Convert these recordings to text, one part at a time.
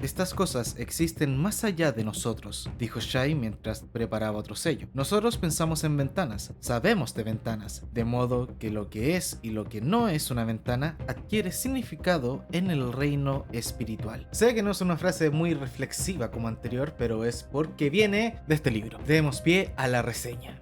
Estas cosas existen más allá de nosotros, dijo Shai mientras preparaba otro sello. Nosotros pensamos en ventanas, sabemos de ventanas, de modo que lo que es y lo que no es una ventana adquiere significado en el reino espiritual. Sé que no es una frase muy reflexiva como anterior, pero es porque viene de este libro. Demos pie a la reseña.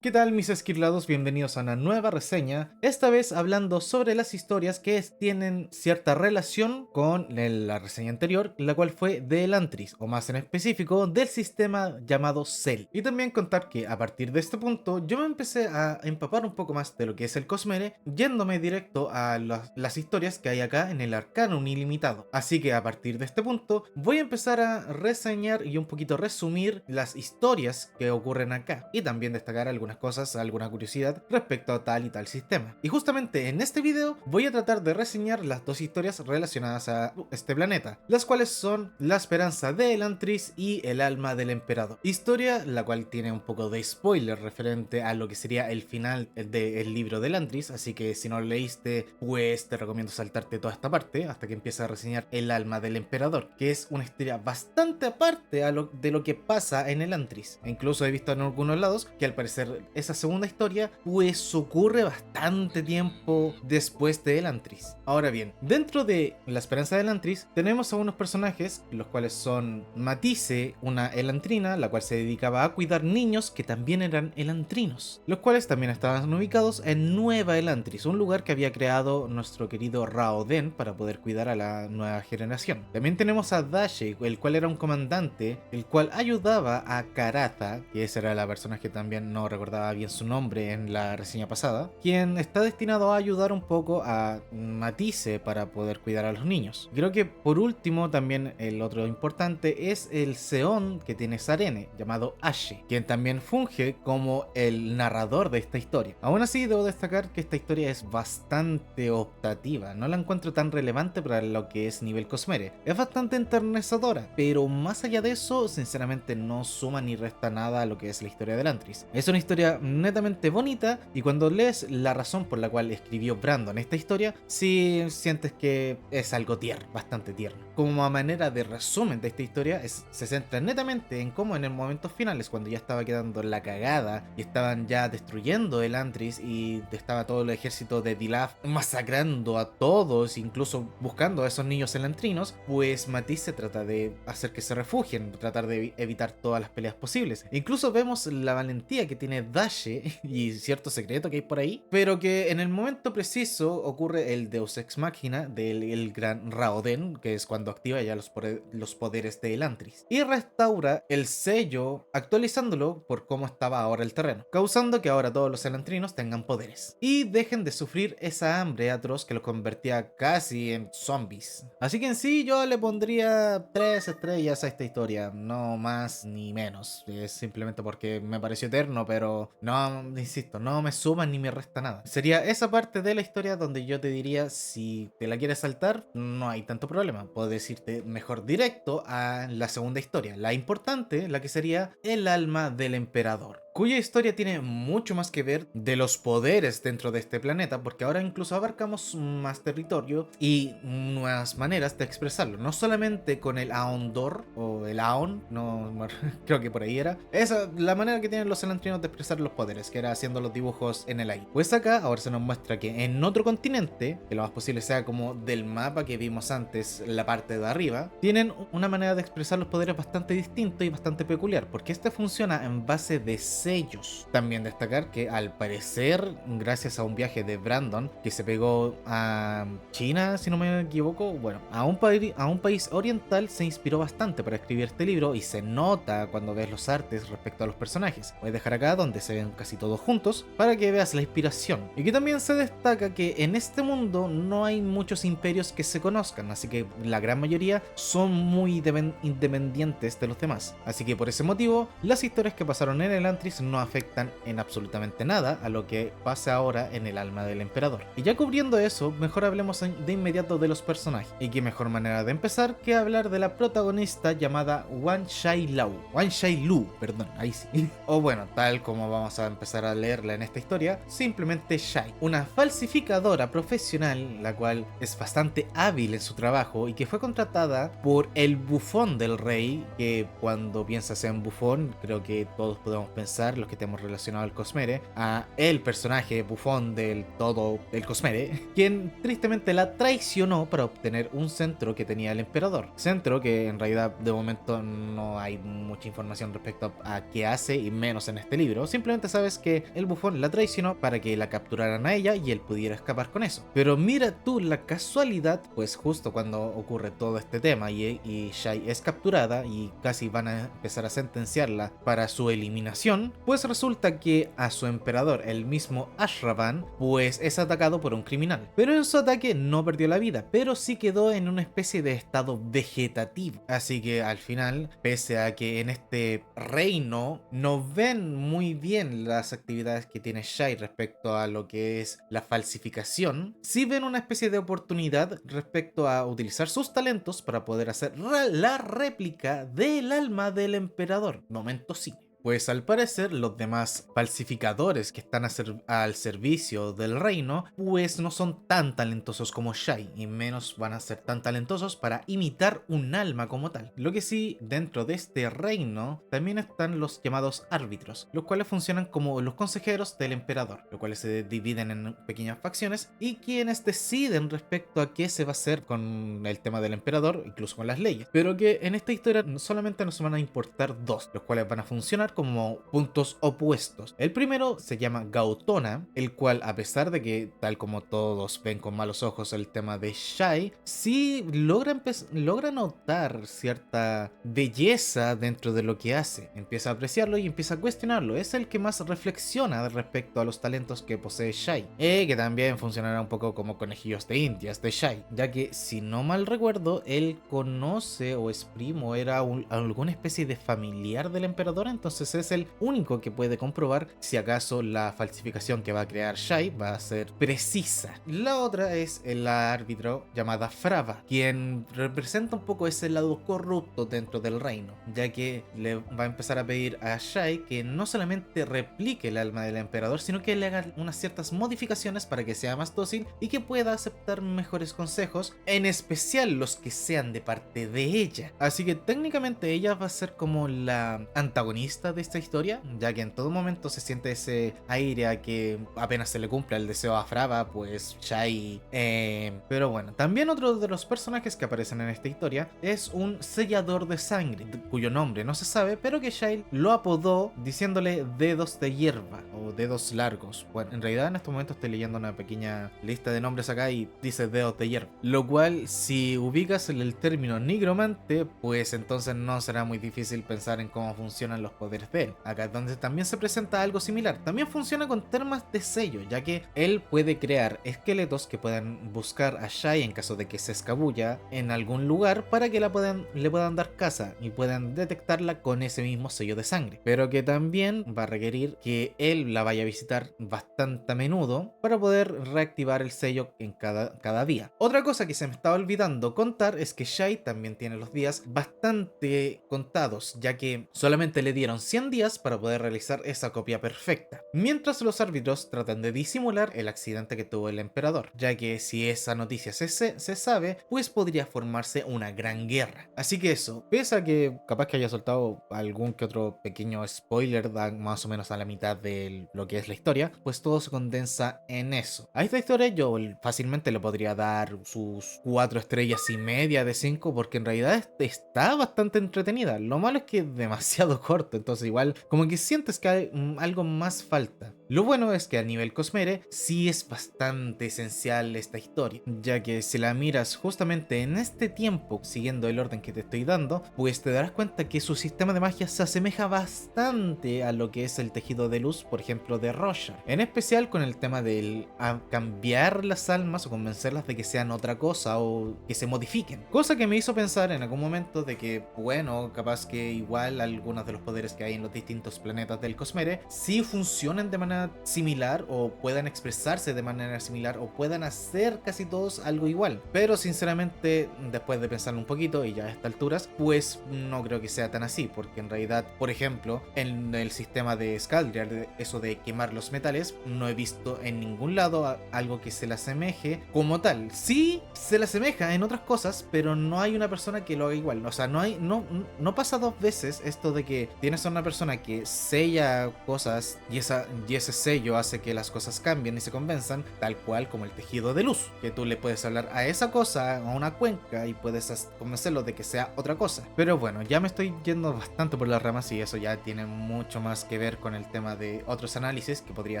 ¿Qué tal mis esquirlados? Bienvenidos a una nueva reseña, esta vez hablando sobre las historias que tienen cierta relación con la reseña anterior, la cual fue de Elantris, o más en específico, del sistema llamado Cell. Y también contar que a partir de este punto yo me empecé a empapar un poco más de lo que es el Cosmere, yéndome directo a las historias que hay acá en el Arcanum Ilimitado. Así que a partir de este punto voy a empezar a reseñar y un poquito resumir las historias que ocurren acá, y también destacar algunas cosas, alguna curiosidad respecto a tal y tal sistema. Y justamente en este video voy a tratar de reseñar las dos historias relacionadas a este planeta, las cuales son La Esperanza de Elantris y El Alma del Emperador. Historia la cual tiene un poco de spoiler referente a lo que sería el final del libro de Elantris, así que si no lo leíste, pues te recomiendo saltarte toda esta parte hasta que empieces a reseñar El Alma del Emperador, que es una historia bastante aparte de lo que pasa en Elantris. E incluso he visto en algunos lados que al parecer esa segunda historia pues ocurre bastante tiempo después de Elantris. Ahora bien, dentro de La Esperanza de Elantris tenemos a unos personajes, los cuales son Matisse, una elantrina, la cual se dedicaba a cuidar niños que también eran elantrinos, los cuales también estaban ubicados en Nueva Elantris, un lugar que había creado nuestro querido Raoden para poder cuidar a la nueva generación. También tenemos a Dashe, el cual era un comandante, el cual ayudaba a Karatha, que esa era la persona que también no recordaba bien su nombre en la reseña pasada, quien está destinado a ayudar un poco a Matisse para poder cuidar a los niños. Creo que por último también el otro importante es el Seón que tiene Sarene, llamado Ashe, quien también funge como el narrador de esta historia. Aún así debo destacar que esta historia es bastante optativa, no la encuentro tan relevante para lo que es nivel Cosmere. Es bastante enternecedora, pero más allá de eso, sinceramente no suma ni resta nada a lo que es la historia de Elantris. Es una historia netamente bonita, y cuando lees la razón por la cual escribió Brandon esta historia, sí sientes que es algo tierno, bastante tierno. Como a manera de resumen de esta historia, se centra netamente en cómo en el momentos finales, cuando ya estaba quedando la cagada y estaban ya destruyendo Elantris y estaba todo el ejército de Dilaf masacrando a todos, incluso buscando a esos niños elantrinos, pues Matisse trata de hacer que se refugien, tratar de evitar todas las peleas posibles. Incluso vemos la valentía que tiene Dashe y cierto secreto que hay por ahí, pero que en el momento preciso ocurre el Deus Ex Machina del gran Raoden, que es cuando activa ya los poderes de Elantris, y restaura el sello actualizándolo por cómo estaba ahora el terreno, causando que ahora todos los elantrinos tengan poderes y dejen de sufrir esa hambre atroz que los convertía casi en zombies. Así que en sí yo le pondría 3 estrellas a esta historia, no más ni menos. Es simplemente porque me pareció eterno, pero no, insisto, no me suma ni me resta nada. Sería esa parte de la historia donde yo te diría, si te la quieres saltar, no hay tanto problema. Puedes irte mejor directo a la segunda historia, la importante, la que sería El Alma del Emperador, cuya historia tiene mucho más que ver de los poderes dentro de este planeta, porque ahora incluso abarcamos más territorio y nuevas maneras de expresarlo, no solamente con el Aondor o el Aon, no creo que por ahí era, esa la manera que tienen los elantrinos de expresar los poderes, que era haciendo los dibujos en el aire. Pues acá ahora se nos muestra que en otro continente, que lo más posible sea como del mapa que vimos antes, la parte de arriba, tienen una manera de expresar los poderes bastante distinto y bastante peculiar, porque este funciona en base de sellos. También destacar que al parecer, gracias a un viaje de Brandon que se pegó a China, si no me equivoco, bueno, a un país oriental, se inspiró bastante para escribir este libro, y se nota cuando ves los artes respecto a los personajes. Voy a dejar acá donde se ven casi todos juntos para que veas la inspiración. Y que también se destaca que en este mundo no hay muchos imperios que se conozcan, así que la gran mayoría son muy independientes de los demás. Así que por ese motivo, las historias que pasaron en Elantris Adonis no afectan en absolutamente nada a lo que pasa ahora en el alma del emperador. Y ya cubriendo eso, mejor hablemos de inmediato de los personajes. Y qué mejor manera de empezar que hablar de la protagonista llamada Wan Shai-Lu, perdón, ahí sí. O bueno, tal como vamos a empezar a leerla en esta historia, simplemente Shai, una falsificadora profesional, la cual es bastante hábil en su trabajo y que fue contratada por el bufón del rey, que cuando piensas en bufón, creo que todos podemos pensar, los que tenemos relacionado al Cosmere, a el personaje bufón del todo el Cosmere, quien tristemente la traicionó para obtener un centro que tenía el emperador. Centro que en realidad de momento no hay mucha información respecto a qué hace, y menos en este libro. Simplemente sabes que el bufón la traicionó para que la capturaran a ella y él pudiera escapar con eso. Pero mira tú la casualidad, pues justo cuando ocurre todo este tema y Shai es capturada y casi van a empezar a sentenciarla para su eliminación, pues resulta que a su emperador, el mismo Ashravan, pues es atacado por un criminal. Pero en su ataque no perdió la vida, pero sí quedó en una especie de estado vegetativo. Así que al final, pese a que en este reino no ven muy bien las actividades que tiene Shai respecto a lo que es la falsificación, sí ven una especie de oportunidad respecto a utilizar sus talentos para poder hacer la réplica del alma del emperador. Momento sí. Pues al parecer los demás falsificadores que están al servicio del reino pues no son tan talentosos como Shai, y menos van a ser tan talentosos para imitar un alma como tal. Lo que sí, dentro de este reino también están los llamados árbitros, los cuales funcionan como los consejeros del emperador, los cuales se dividen en pequeñas facciones y quienes deciden respecto a qué se va a hacer con el tema del emperador, incluso con las leyes. Pero que en esta historia solamente nos van a importar dos, los cuales van a funcionar como puntos opuestos. El primero se llama Gautona, el cual, a pesar de que tal como todos ven con malos ojos el tema de Shai, sí logra notar cierta belleza dentro de lo que hace. Empieza a apreciarlo y empieza a cuestionarlo. Es el que más reflexiona respecto a los talentos que posee Shai, que también funcionará un poco como conejillos de indias de Shai, ya que si no mal recuerdo él conoce o es primo, era alguna especie de familiar del emperador. Entonces es el único que puede comprobar si acaso la falsificación que va a crear Shai va a ser precisa. La otra es el árbitro llamada Frava, quien representa un poco ese lado corrupto dentro del reino, ya que le va a empezar a pedir a Shai que no solamente replique el alma del emperador, sino que le haga unas ciertas modificaciones para que sea más dócil y que pueda aceptar mejores consejos, en especial los que sean de parte de ella. Así que técnicamente ella va a ser como la antagonista de esta historia, ya que en todo momento se siente ese aire a que apenas se le cumpla el deseo a Frava, pues Shai. Pero bueno, también otro de los personajes que aparecen en esta historia es un sellador de sangre, cuyo nombre no se sabe, pero que Shai lo apodó diciéndole dedos de hierba o dedos largos. Bueno, en realidad en este momento estoy leyendo una pequeña lista de nombres acá y dice dedos de hierba, lo cual si ubicas el término nigromante, pues entonces no será muy difícil pensar en cómo funcionan los poderes de él. Acá es donde también se presenta algo similar. También funciona con termas de sello, ya que él puede crear esqueletos que puedan buscar a Shai en caso de que se escabulla en algún lugar para que le puedan dar caza y puedan detectarla con ese mismo sello de sangre, pero que también va a requerir que él la vaya a visitar bastante a menudo para poder reactivar el sello en cada día. Otra cosa que se me estaba olvidando contar es que Shai también tiene los días bastante contados, ya que solamente le dieron 100 días para poder realizar esa copia perfecta, mientras los árbitros tratan de disimular el accidente que tuvo el emperador, ya que si esa noticia se sabe, pues podría formarse una gran guerra. Así que eso, pese a que capaz que haya soltado algún que otro pequeño spoiler más o menos a la mitad de lo que es la historia, pues todo se condensa en eso. A esta historia yo fácilmente le podría dar sus 4 estrellas y media de 5, porque en realidad está bastante entretenida. Lo malo es que es demasiado corto, entonces igual como que sientes que hay algo más falta. Lo bueno es que a nivel Cosmere sí es bastante esencial esta historia, ya que si la miras justamente en este tiempo, siguiendo el orden que te estoy dando, pues te darás cuenta que su sistema de magia se asemeja bastante a lo que es el tejido de luz, por ejemplo, de Roshar. En especial con el tema del cambiar las almas o convencerlas de que sean otra cosa o que se modifiquen. Cosa que me hizo pensar en algún momento de que, bueno, capaz que igual algunos de los poderes que hay en los distintos planetas del Cosmere sí funcionen de manera similar o puedan expresarse de manera similar o puedan hacer casi todos algo igual. Pero sinceramente, después de pensarlo un poquito y ya a estas alturas, pues no creo que sea tan así, porque en realidad, por ejemplo, en el sistema de Scaldriar, eso de quemar los metales, no he visto en ningún lado algo que se le asemeje como tal. Sí se le asemeja en otras cosas, pero no hay una persona que lo haga igual. O sea, no pasa dos veces esto de que tienes a una persona que sella cosas y ese sello hace que las cosas cambien y se convenzan, tal cual como el tejido de luz, que tú le puedes hablar a esa cosa, a una cuenca, y puedes convencerlo de que sea otra cosa. Pero bueno, ya me estoy yendo bastante por las ramas y eso ya tiene mucho más que ver con el tema de otros análisis que podría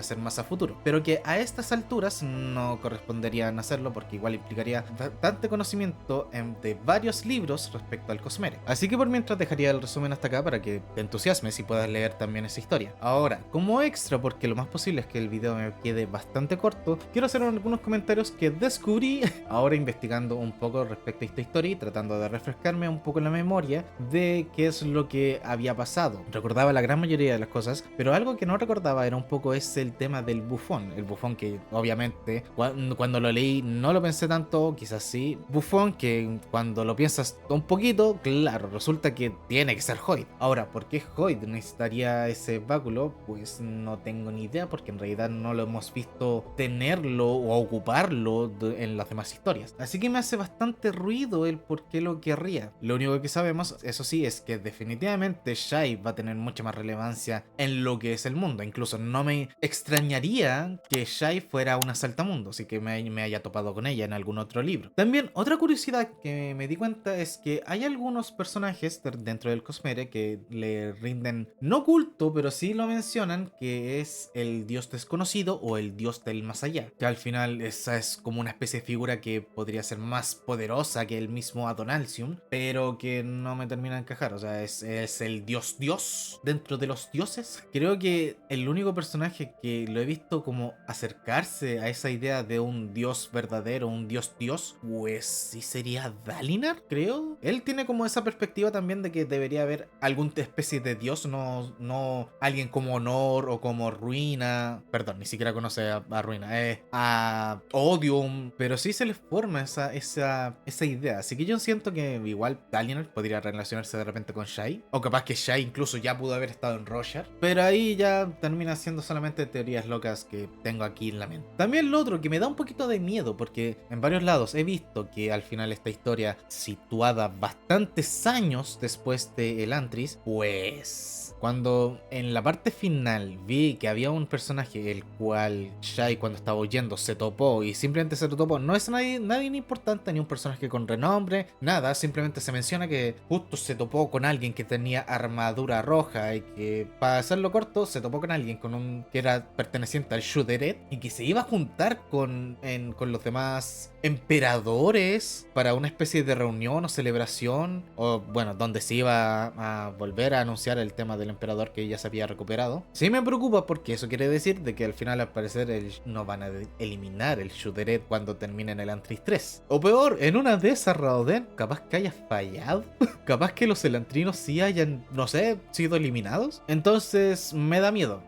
hacer más a futuro, pero que a estas alturas no corresponderían hacerlo porque igual implicaría bastante conocimiento de varios libros respecto al Cosmere. Así que por mientras dejaría el resumen hasta acá para que te entusiasmes y puedas leer también esa historia. Ahora, como extra, porque lo más posible es que el video me quede bastante corto, quiero hacer algunos comentarios que descubrí ahora investigando un poco respecto a esta historia y tratando de refrescarme un poco la memoria de qué es lo que había pasado. Recordaba la gran mayoría de las cosas, pero algo que no recordaba era un poco el tema del bufón. El bufón que obviamente cuando lo leí no lo pensé tanto, quizás sí. Bufón que cuando lo piensas un poquito, claro, resulta que tiene que ser Hoid. Ahora, ¿por qué Hoid necesitaría ese báculo? Pues no tengo ni idea, porque en realidad no lo hemos visto tenerlo o ocuparlo en las demás historias. Así que me hace bastante ruido el por qué lo querría. Lo único que sabemos, eso sí, es que definitivamente Shai va a tener mucha más relevancia en lo que es el mundo. Incluso no me extrañaría que Shai fuera una saltamundos y que me haya topado con ella en algún otro libro. También otra curiosidad que me di cuenta es que hay algunos personajes dentro del Cosmere que le rinden no culto, pero sí lo mencionan, que es el dios desconocido o el dios del más allá, que al final esa es como una especie de figura que podría ser más poderosa que el mismo Adonalsium, pero que no me termina de encajar. O sea, es el dios dentro de los dioses. Creo que el único personaje que lo he visto como acercarse a esa idea de un dios verdadero, un dios, pues sí sería Dalinar, creo. Él tiene como esa perspectiva también de que debería haber alguna especie de dios, no alguien como Honor o como Ruina. Perdón, ni siquiera conoce a Ruina, a Odium, pero sí se les forma esa idea. Así que yo siento que igual Dalinar podría relacionarse de repente con Shai, o capaz que Shai incluso ya pudo haber estado en Roshar, pero ahí ya termina siendo solamente teorías locas que tengo aquí en la mente. También lo otro que me da un poquito de miedo, porque en varios lados he visto que al final esta historia, situada bastantes años después de Elantris, pues cuando en la parte final vi que había un personaje el cual Shai cuando estaba huyendo se topó, y simplemente se topó, no es nadie importante ni un personaje con renombre, nada, simplemente se menciona que justo se topó con alguien que tenía armadura roja y que, para hacerlo corto, se topó con alguien que era perteneciente al Shuderet y que se iba a juntar con los demás emperadores para una especie de reunión o celebración, o bueno, donde se iba a volver a anunciar el tema del emperador que ya se había recuperado. Sí me preocupa, porque eso quiere decir de que al final, al parecer, no van a eliminar el Shuderet cuando terminen el Elantris 3. O peor, en una de esas, Raoden, capaz que haya fallado. Capaz que los elantrinos sí hayan, no sé, sido eliminados. Entonces me da miedo.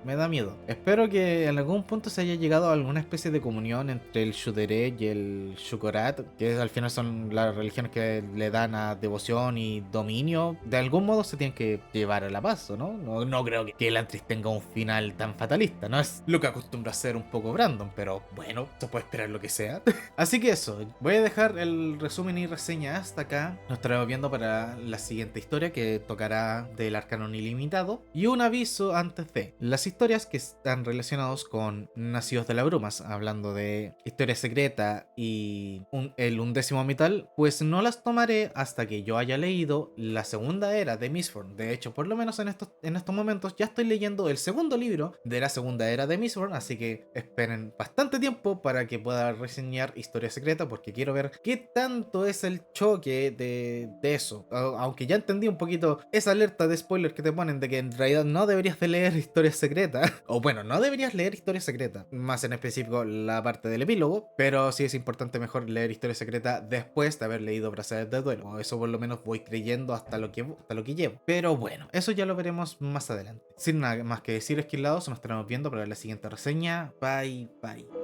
Espero que en algún punto se haya llegado a alguna especie de comunión entre el Shuderet y el Shugorat, que al final son las religiones que le dan a devoción y dominio. De algún modo se tienen que llevar a la paz, ¿no? No creo que Elantris tenga un final tan fatalista. No es lo que acostumbra a ser un poco Brandon, pero bueno, se puede esperar lo que sea. Así que eso, voy a dejar el resumen y reseña hasta acá. Nos estaremos viendo para la siguiente historia, que tocará del Arcanon Ilimitado. Y un aviso antes de las historias que están relacionados con Nacidos de la Brumas, hablando de historia secreta y el 11º Mital, pues no las tomaré hasta que yo haya leído la segunda era de Mistborn. De hecho, por lo menos en estos momentos ya estoy leyendo el segundo libro de la segunda era de Mistborn, así que esperen bastante tiempo para que pueda reseñar historia secreta, porque quiero ver qué tanto es el choque de eso. Aunque ya entendí un poquito esa alerta de spoiler que te ponen de que en realidad no deberías de leer historia secreta, o bueno, no deberías leer historia secreta, más en específico la parte del epílogo, pero sí es importante mejor leer Historia Secreta después de haber leído Brazales de Duelo. O eso por lo menos voy creyendo hasta lo que llevo. Pero bueno, eso ya lo veremos más adelante. Sin nada más que decir, esquilados, nos estaremos viendo para la siguiente reseña. Bye, bye.